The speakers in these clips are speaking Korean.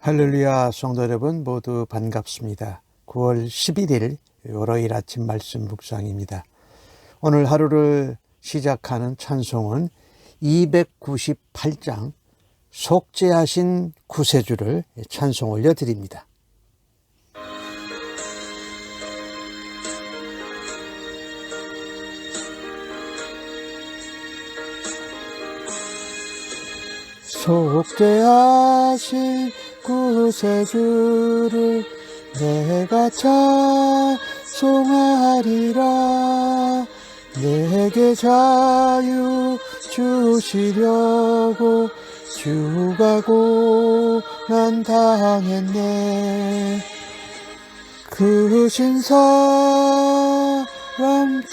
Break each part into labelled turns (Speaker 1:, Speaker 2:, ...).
Speaker 1: 할렐루야, 성도 여러분 모두 반갑습니다. 9월 11일 월요일 아침 말씀 묵상입니다. 오늘 하루를 시작하는 찬송은 298장 속죄하신 구세주를 찬송 올려드립니다. 속죄하신 구세주를 내가 찬송하리라. 내게 자유 주시려고 주가 고난 당했네. 그 신사람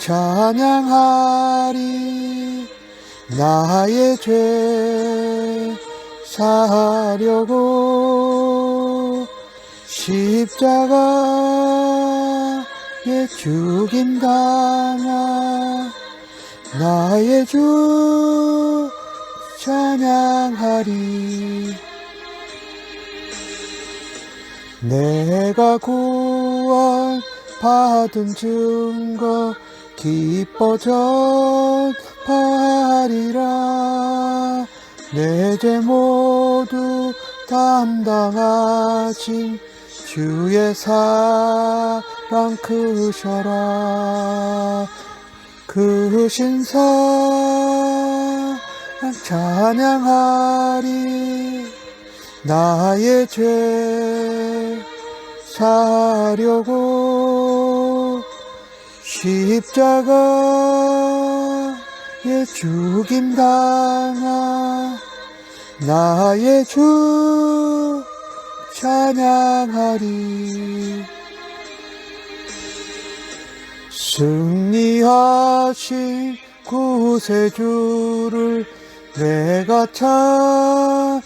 Speaker 1: 찬양하리. 나의 죄 사려고 십자가에 죽임당하 나의 주 찬양하리. 내가 구원 받은 증거 기뻐 전파하리라. 내 죄 모두 담당하신 주의 사랑 크셔라. 그 신사랑 찬양하리. 나의 죄 사려고 십자가에 죽임당하 나의 주 찬양하리. 승리하신 구세주를 내가 찬송하리라.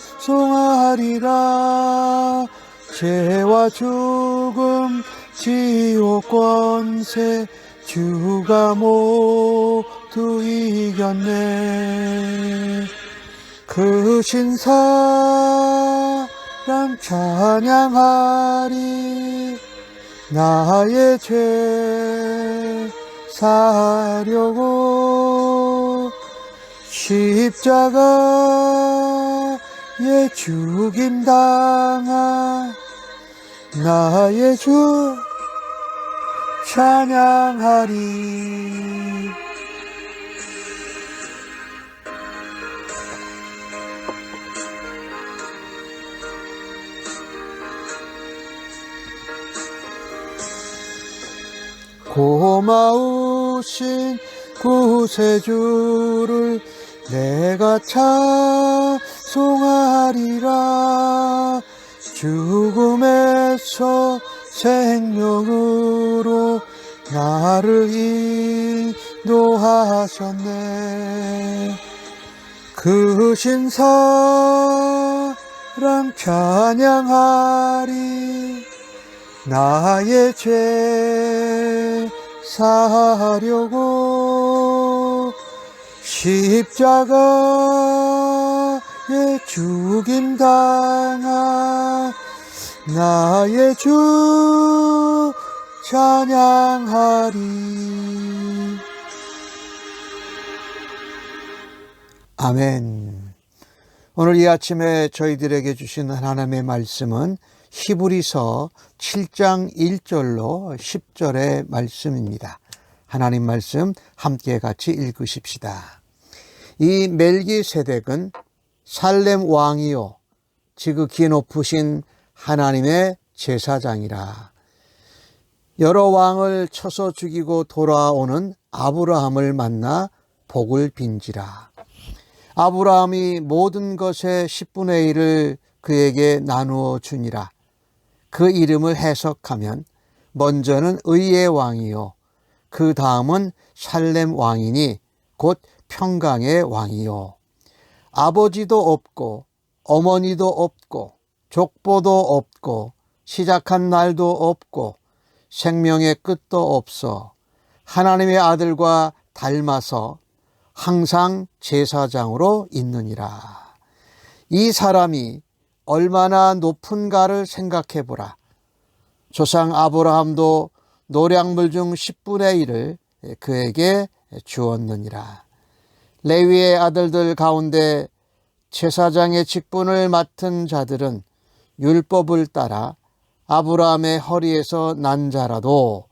Speaker 1: 죄와 죽음 지옥 권세 주가 모두 이겼네. 그 신사랑 찬양하리. 나의 죄 사려고 십자가에 죽임당하 나의 주 찬양하리. 고마우신 구세주를 내가 찬송하리라. 죽음에서 생명으로 나를 인도하셨네. 그 신사랑 찬양하리. 나의 죄 사려고 십자가에 죽임당하 나의 주 찬양하리. 아멘. 오늘 이 아침에 저희들에게 주신 하나님의 말씀은 히브리서 7장 1절로 10절의 말씀입니다. 하나님 말씀 함께 같이 읽으십시다. 이 멜기세덱은 살렘 왕이요 지극히 높으신 하나님의 제사장이라. 여러 왕을 쳐서 죽이고 돌아오는 아브라함을 만나 복을 빈지라. 아브라함이 모든 것의 10분의 1을 그에게 나누어 주니라. 그 이름을 해석하면 먼저는 의의 왕이요 그 다음은 살렘 왕이니 곧 평강의 왕이요. 아버지도 없고 어머니도 없고 족보도 없고 시작한 날도 없고 생명의 끝도 없어 하나님의 아들과 닮아서 항상 제사장으로 있느니라. 이 사람이 얼마나 높은가를 생각해 보라. 조상 아브라함도 노량물 중 10분의 1을 그에게 주었느니라. 레위의 아들들 가운데 제사장의 직분을 맡은 자들은 율법을 따라 아브라함의 허리에서 난 자라도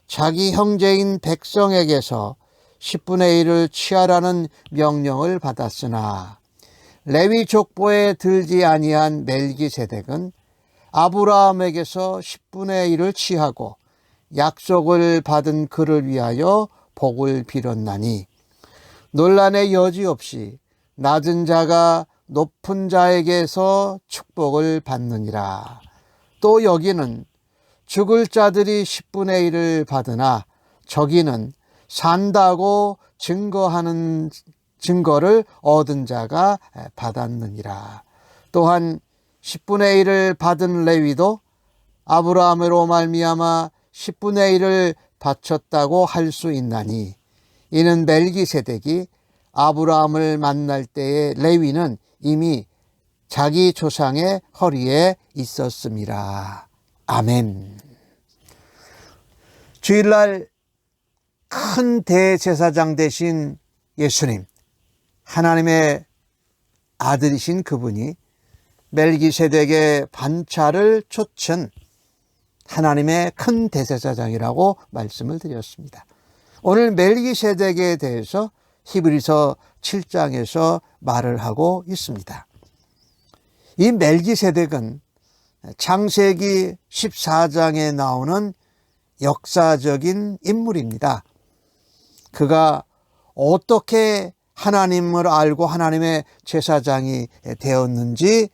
Speaker 1: 자기 형제인 백성에게서 10분의 1을 취하라는 명령을 받았으나 레위 족보에 들지 아니한 멜기세덱은 아브라함에게서 10분의 1을 취하고 약속을 받은 그를 위하여 복을 빌었나니 논란의 여지 없이 낮은 자가 높은 자에게서 축복을 받느니라. 또 여기는 죽을 자들이 10분의 1을 받으나 저기는 산다고 증거하는 증거를 얻은 자가 받았느니라. 또한 10분의 1을 받은 레위도 아브라함으로 말미암아 10분의 1을 바쳤다고 할 수 있나니 이는 멜기세덱이 아브라함을 만날 때의 레위는 이미 자기 조상의 허리에 있었음이라. 아멘. 주일날 큰 대제사장 되신 예수님, 하나님의 아들이신 그분이 멜기세덱의 반차를 좇은 하나님의 큰 대제사장이라고 말씀을 드렸습니다. 오늘 멜기세덱에 대해서 히브리서 7장에서 말을 하고 있습니다. 이 멜기세덱은 창세기 14장에 나오는 역사적인 인물입니다. 그가 어떻게 하나님을 알고 하나님의 제사장이 되었는지,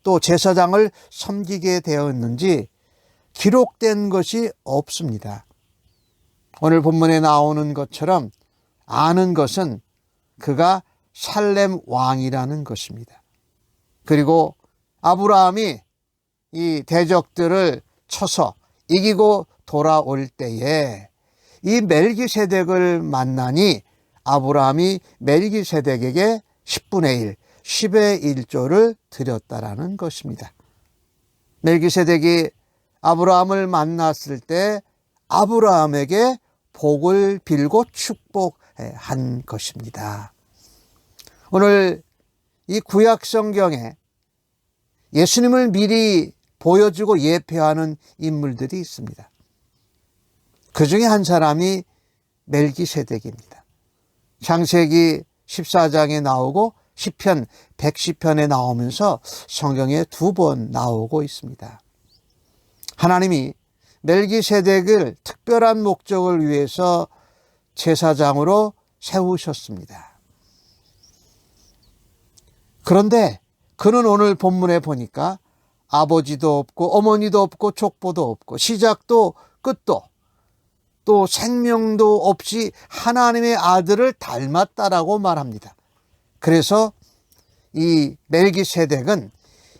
Speaker 1: 또 제사장을 섬기게 되었는지 기록된 것이 없습니다. 오늘 본문에 나오는 것처럼 아는 것은 그가 살렘 왕이라는 것입니다. 그리고 아브라함이 이 대적들을 쳐서 이기고 돌아올 때에 이 멜기세덱을 만나니 아브라함이 멜기세덱에게 10분의 1, 10의 1조를 드렸다라는 것입니다. 멜기세덱이 아브라함을 만났을 때 아브라함에게 복을 빌고 축복한 것입니다. 오늘 이 구약 성경에 예수님을 미리 보여주고 예표하는 인물들이 있습니다. 그 중에 한 사람이 멜기세덱입니다. 창세기 14장에 나오고 시편 110편에 나오면서 성경에 2번 나오고 있습니다. 하나님이 멜기세덱을 특별한 목적을 위해서 제사장으로 세우셨습니다. 그런데 그는 오늘 본문에 보니까 아버지도 없고 어머니도 없고 족보도 없고 시작도 끝도 또 생명도 없이 하나님의 아들을 닮았다라고 말합니다. 그래서 이 멜기세덱은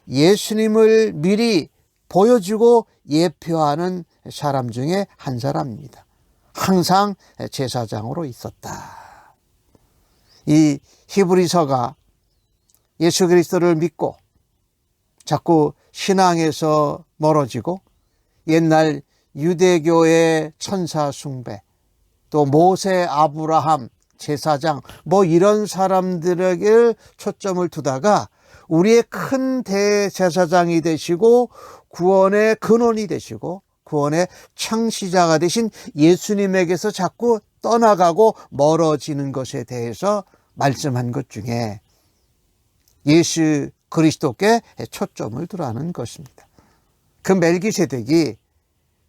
Speaker 1: 예수님을 미리 보여주고 예표하는 사람 중에 한 사람입니다. 항상 제사장으로 있었다. 이 히브리서가 예수 그리스도를 믿고 자꾸 신앙에서 멀어지고 옛날 유대교의 천사 숭배, 또 모세, 아브라함, 제사장 이런 사람들에게 초점을 두다가 우리의 큰 대제사장이 되시고 구원의 근원이 되시고 구원의 창시자가 되신 예수님에게서 자꾸 떠나가고 멀어지는 것에 대해서 말씀한 것 중에 예수 그리스도께 초점을 두라는 것입니다. 그 멜기세덱이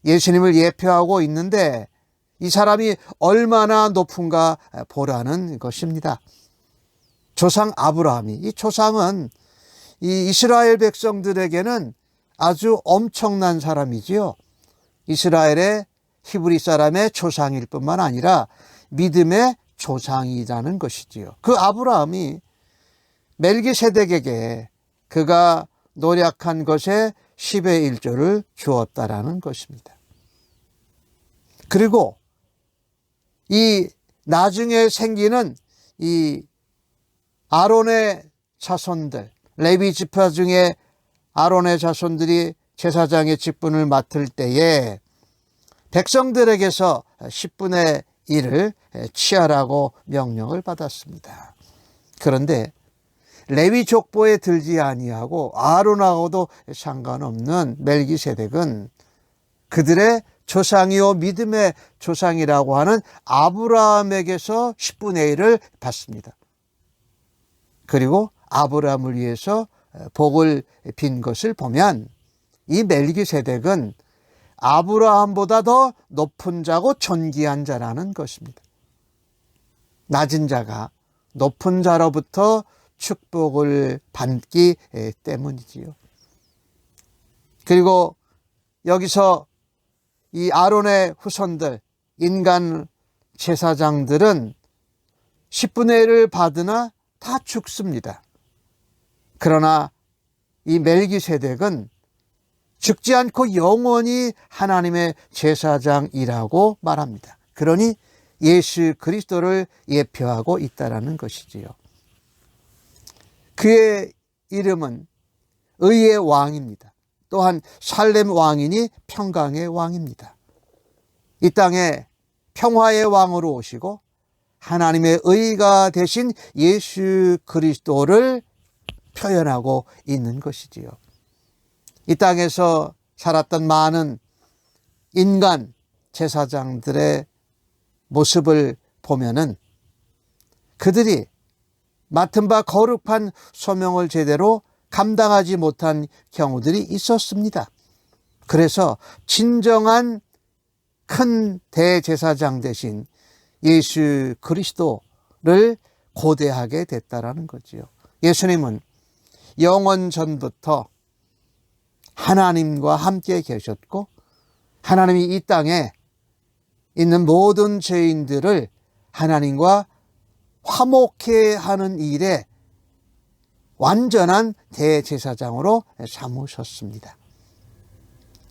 Speaker 1: 예수님을 예표하고 있는데 이 사람이 얼마나 높은가 보라는 것입니다. 조상 아브라함이, 이 조상은 이 이스라엘 백성들에게는 아주 엄청난 사람이지요. 이스라엘의 히브리 사람의 조상일 뿐만 아니라 믿음의 조상이라는 것이지요. 그 아브라함이 멜기세덱에게 그가 노력한 것에 10의 1조를 주었다라는 것입니다. 그리고 이 나중에 생기는 이 아론의 자손들, 레위 지파 중에 아론의 자손들이 제사장의 직분을 맡을 때에 백성들에게서 10분의 1을 취하라고 명령을 받았습니다. 그런데 레위 족보에 들지 아니하고 아론하고도 상관없는 멜기세덱은 그들의 조상이요 믿음의 조상이라고 하는 아브라함에게서 10분의 1을 받습니다. 그리고 아브라함을 위해서 복을 빈 것을 보면 이 멜기세덱은 아브라함보다 더 높은 자고 존귀한 자라는 것입니다. 낮은 자가 높은 자로부터 축복을 받기 때문이지요. 그리고 여기서 이 아론의 후손들, 인간 제사장들은 10분의 1을 받으나 다 죽습니다. 그러나 이 멜기세덱은 죽지 않고 영원히 하나님의 제사장이라고 말합니다. 그러니 예수 그리스도를 예표하고 있다라는 것이지요. 그의 이름은 의의 왕입니다. 또한 살렘 왕이니 평강의 왕입니다. 이 땅에 평화의 왕으로 오시고 하나님의 의가 되신 예수 그리스도를 표현하고 있는 것이지요. 이 땅에서 살았던 많은 인간 제사장들의 모습을 보면은 그들이 맡은 바 거룩한 소명을 제대로 감당하지 못한 경우들이 있었습니다. 그래서 진정한 큰 대제사장 대신 예수 그리스도를 고대하게 됐다라는 거지요. 예수님은 영원 전부터 하나님과 함께 계셨고 하나님이 이 땅에 있는 모든 죄인들을 하나님과 화목해 하는 일에 완전한 대제사장으로 삼으셨습니다.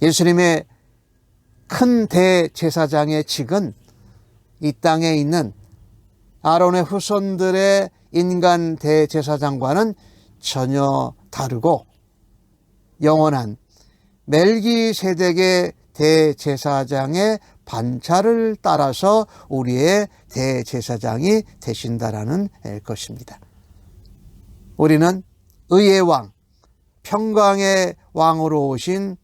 Speaker 1: 예수님의 큰 대제사장의 직은 이 땅에 있는 아론의 후손들의 인간 대제사장과는 전혀 다르고 영원한 멜기세덱의 대제사장의 반차를 따라서 우리의 대제사장이 되신다라는 것입니다. 우리는 의의 왕, 평강의 왕으로 오신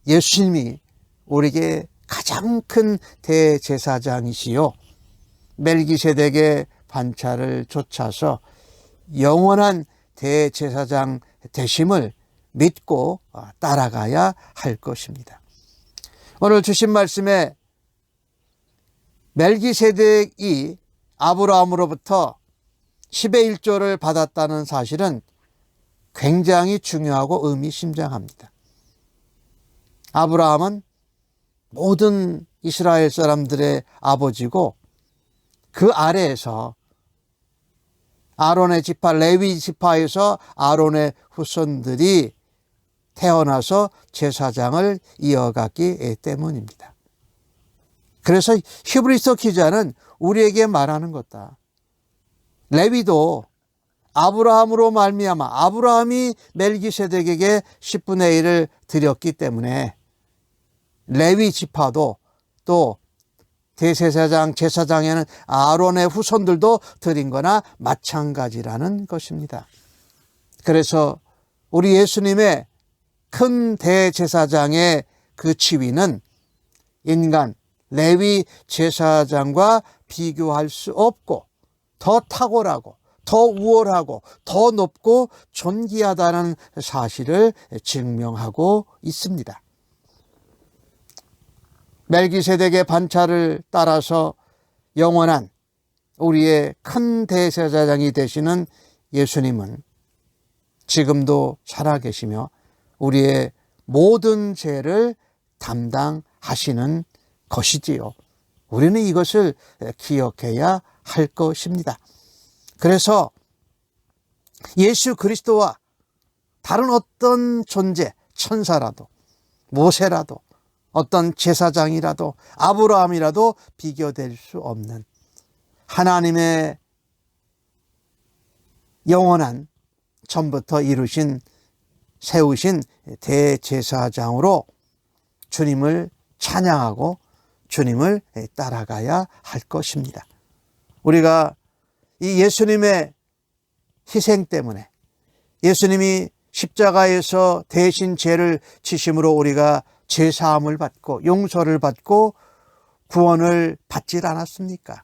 Speaker 1: 예수님이 우리에게 가장 큰 대제사장이시요 멜기세덱의 반차를 쫓아서 영원한 대제사장 되심을 믿고 따라가야 할 것입니다. 오늘 주신 말씀에 멜기세덱이 아브라함으로부터 10의 1조를 받았다는 사실은 굉장히 중요하고 의미심장합니다. 아브라함은 모든 이스라엘 사람들의 아버지고 그 아래에서 아론의 지파, 레위 지파에서 아론의 후손들이 태어나서 제사장을 이어갔기 때문입니다. 그래서 히브리서 기자는 우리에게 말하는 것다. 레위도 아브라함으로 말미암아 아브라함이 멜기세덱에게 10분의 1을 드렸기 때문에 레위 지파도 또 대제사장, 제사장에는 아론의 후손들도 드린 거나 마찬가지라는 것입니다. 그래서 우리 예수님의 큰 대제사장의 그 지위는 인간 레위 제사장과 비교할 수 없고 더 탁월하고 더 우월하고 더 높고 존귀하다는 사실을 증명하고 있습니다. 멜기세덱의 반차를 따라서 영원한 우리의 큰 대제사장이 되시는 예수님은 지금도 살아계시며 우리의 모든 죄를 담당하시는 것이지요. 우리는 이것을 기억해야 할 것입니다. 그래서 예수 그리스도와 다른 어떤 존재, 천사라도 모세라도 어떤 제사장이라도 아브라함이라도 비교될 수 없는 하나님의 영원한 전부터 이루신 세우신 대제사장으로 주님을 찬양하고 주님을 따라가야 할 것입니다. 우리가 이 예수님의 희생 때문에, 예수님이 십자가에서 대신 죄를 지심으로 우리가 죄사함을 받고 용서를 받고 구원을 받질 않았습니까?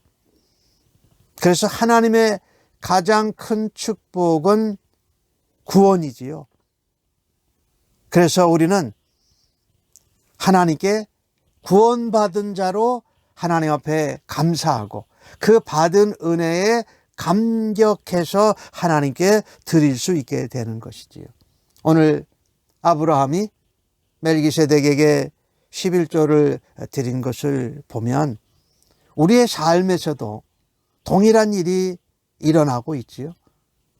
Speaker 1: 그래서 하나님의 가장 큰 축복은 구원이지요. 그래서 우리는 하나님께 구원받은 자로 하나님 앞에 감사하고 그 받은 은혜에 감격해서 하나님께 드릴 수 있게 되는 것이지요. 오늘 아브라함이 멜기세덱에게 11조를 드린 것을 보면 우리의 삶에서도 동일한 일이 일어나고 있지요.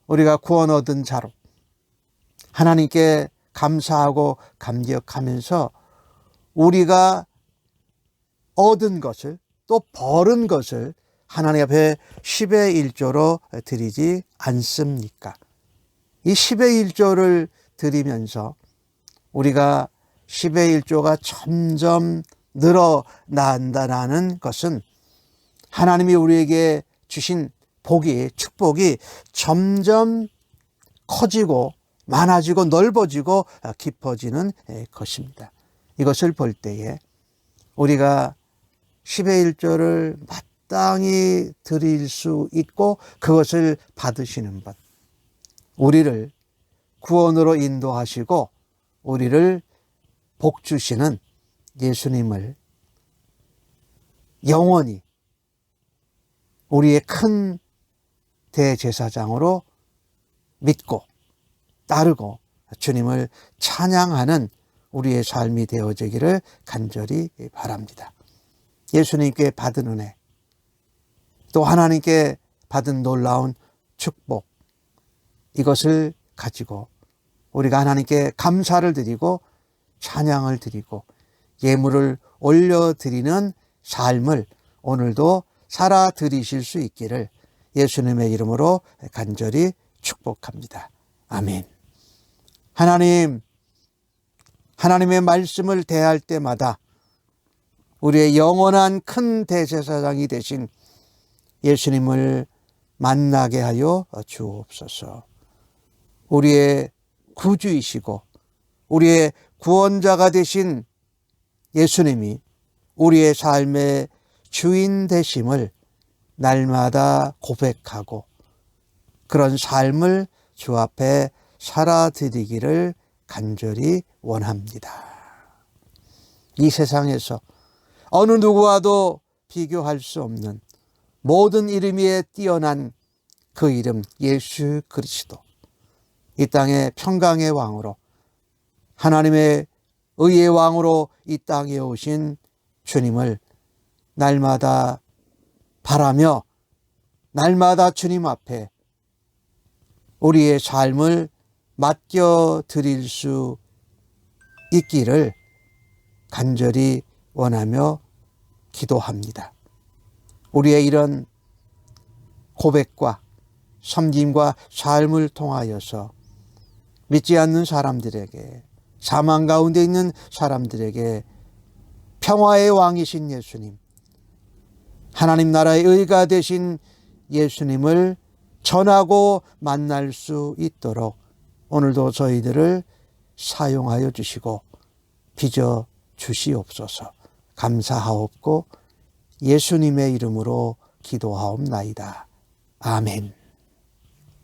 Speaker 1: 우리가 구원 얻은 자로 하나님께 감사하고 감격하면서 우리가 얻은 것을 또 벌은 것을 하나님 앞에 10의 1조로 드리지 않습니까? 이 10의 1조를 드리면서 우리가 10의 1조가 점점 늘어난다는 것은 하나님이 우리에게 주신 복이, 축복이 점점 커지고 많아지고 넓어지고 깊어지는 것입니다. 이것을 볼 때에 우리가 10의 1조를 마땅히 드릴 수 있고 그것을 받으시는 분, 우리를 구원으로 인도하시고 우리를 복 주시는 예수님을 영원히 우리의 큰 대제사장으로 믿고 따르고 주님을 찬양하는 우리의 삶이 되어지기를 간절히 바랍니다. 예수님께 받은 은혜, 또 하나님께 받은 놀라운 축복, 이것을 가지고 우리가 하나님께 감사를 드리고 찬양을 드리고 예물을 올려드리는 삶을 오늘도 살아 드리실 수 있기를 예수님의 이름으로 간절히 축복합니다. 아멘. 하나님의 말씀을 대할 때마다 우리의 영원한 큰 대제사장이 되신 예수님을 만나게 하여 주옵소서. 우리의 구주이시고 우리의 구원자가 되신 예수님이 우리의 삶의 주인 되심을 날마다 고백하고 그런 삶을 주 앞에 살아드리기를 간절히 원합니다. 이 세상에서 어느 누구와도 비교할 수 없는 모든 이름 위에 뛰어난 그 이름 예수 그리스도, 이 땅의 평강의 왕으로 하나님의 의의 왕으로 이 땅에 오신 주님을 날마다 바라며 날마다 주님 앞에 우리의 삶을 맡겨드릴 수 있기를 간절히 원하며 기도합니다. 우리의 이런 고백과 섬김과 삶을 통하여서 믿지 않는 사람들에게, 사망 가운데 있는 사람들에게 평화의 왕이신 예수님, 하나님 나라의 의가 되신 예수님을 전하고 만날 수 있도록 오늘도 저희들을 사용하여 주시고 빚어 주시옵소서. 감사하옵고 예수님의 이름으로 기도하옵나이다. 아멘.